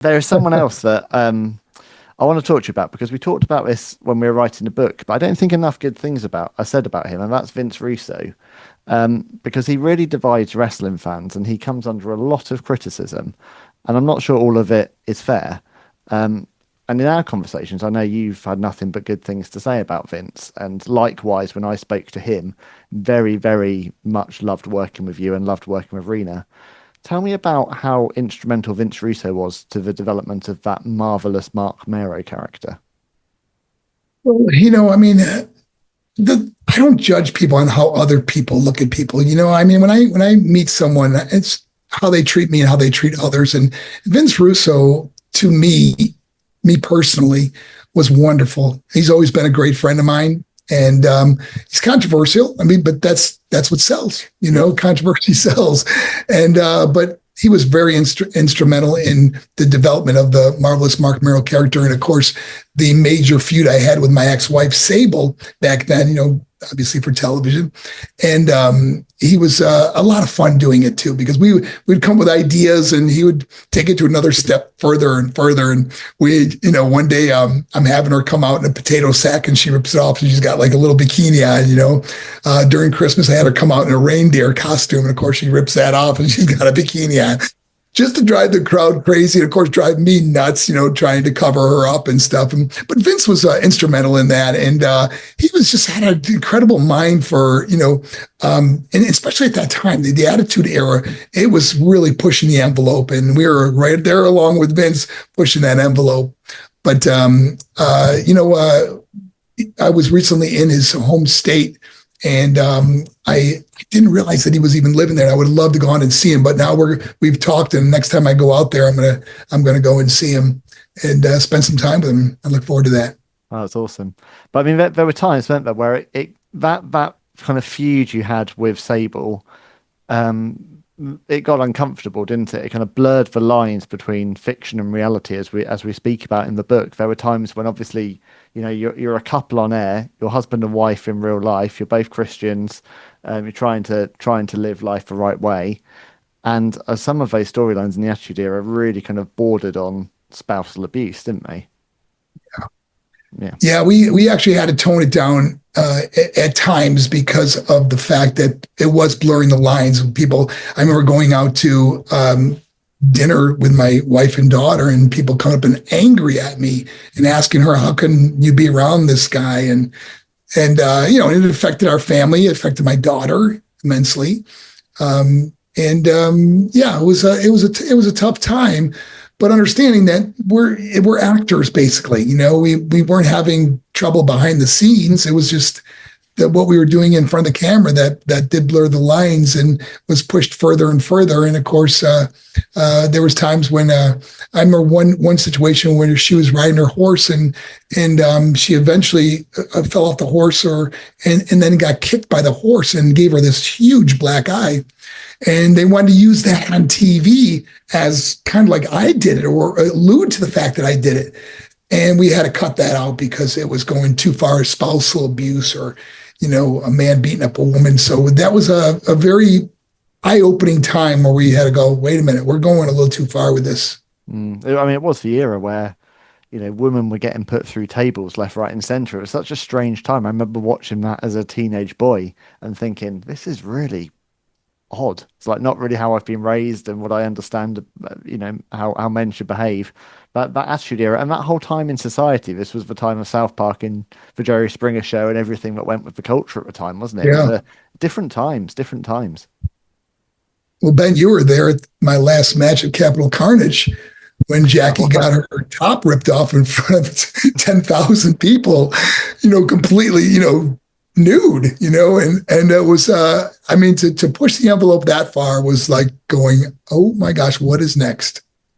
There is someone else that I want to talk to you about, because we talked about this when we were writing the book, but I don't think enough good things I said about him, and that's Vince Russo, because he really divides wrestling fans, and he comes under a lot of criticism, and I'm not sure all of it is fair. And in our conversations, I know you've had nothing but good things to say about Vince, and likewise, when I spoke to him, very, very much loved working with you and loved working with Rena. Tell me about how instrumental Vince Russo was to the development of that marvelous Marc Mero character. Well, I mean, I don't judge people on how other people look at people. I mean, when I meet someone, it's how they treat me and how they treat others. And Vince Russo, to me personally, was wonderful. He's always been a great friend of mine. And he's controversial. I mean, but that's what sells. Controversy sells. And but he was very instrumental in the development of the marvelous Marc Mero character, and of course, the major feud I had with my ex-wife Sable back then. Obviously for television, and he was a lot of fun doing it too, because we'd come with ideas and he would take it to another step further and further. And one day I'm having her come out in a potato sack and she rips it off and she's got like a little bikini on. During Christmas I had her come out in a reindeer costume, and of course she rips that off and she's got a bikini on, just to drive the crowd crazy, and of course drive me nuts, trying to cover her up and stuff. But Vince was instrumental in that, and he was just had an incredible mind for, and especially at that time, the Attitude Era, it was really pushing the envelope, and we were right there along with Vince pushing that envelope. But I was recently in his home state, and I didn't realize that he was even living there. I would love to go on and see him, but now we've talked, and next time I go out there, I'm gonna go and see him and spend some time with him. I look forward to that. Oh, that's awesome. But I mean, there were times, weren't there, where that kind of feud you had with Sable, it got uncomfortable, didn't it? It kind of blurred the lines between fiction and reality, as we speak about in the book. There were times when obviously, you're a couple on air, you're husband and wife in real life, you're both Christians, you're trying to live life the right way, and some of those storylines in the Attitude Era really kind of bordered on spousal abuse, didn't they? Yeah. We actually had to tone it down at times because of the fact that it was blurring the lines of people. I remember going out to dinner with my wife and daughter, and people come up and angry at me and asking her, how can you be around this guy? And it affected our family. It affected my daughter immensely. It was a tough time, but understanding that we're actors, basically. We weren't having trouble behind the scenes. It was just that what we were doing in front of the camera that did blur the lines and was pushed further and further. And of course, there was times when I remember one situation where she was riding her horse and she eventually fell off the horse and then got kicked by the horse and gave her this huge black eye. And they wanted to use that on TV as kind of like I did it, or allude to the fact that I did it. And we had to cut that out because it was going too far as spousal abuse, or, a man beating up a woman. So that was a very eye-opening time where we had to go, wait a minute, we're going a little too far with this. I mean, it was the era where, women were getting put through tables left, right, and center. It was such a strange time. I remember watching that as a teenage boy and thinking, this is really odd. It's like not really how I've been raised and what I understand, how men should behave. That Attitude Era and that whole time in society, this was the time of South Park and the Jerry Springer Show and everything that went with the culture at the time, wasn't it? Yeah. It was different times. Well, Ben, you were there at my last match at Capital Carnage when Jackie got her top ripped off in front of 10,000 people, completely, nude, and it was, to push the envelope that far was like going, oh my gosh, what is next?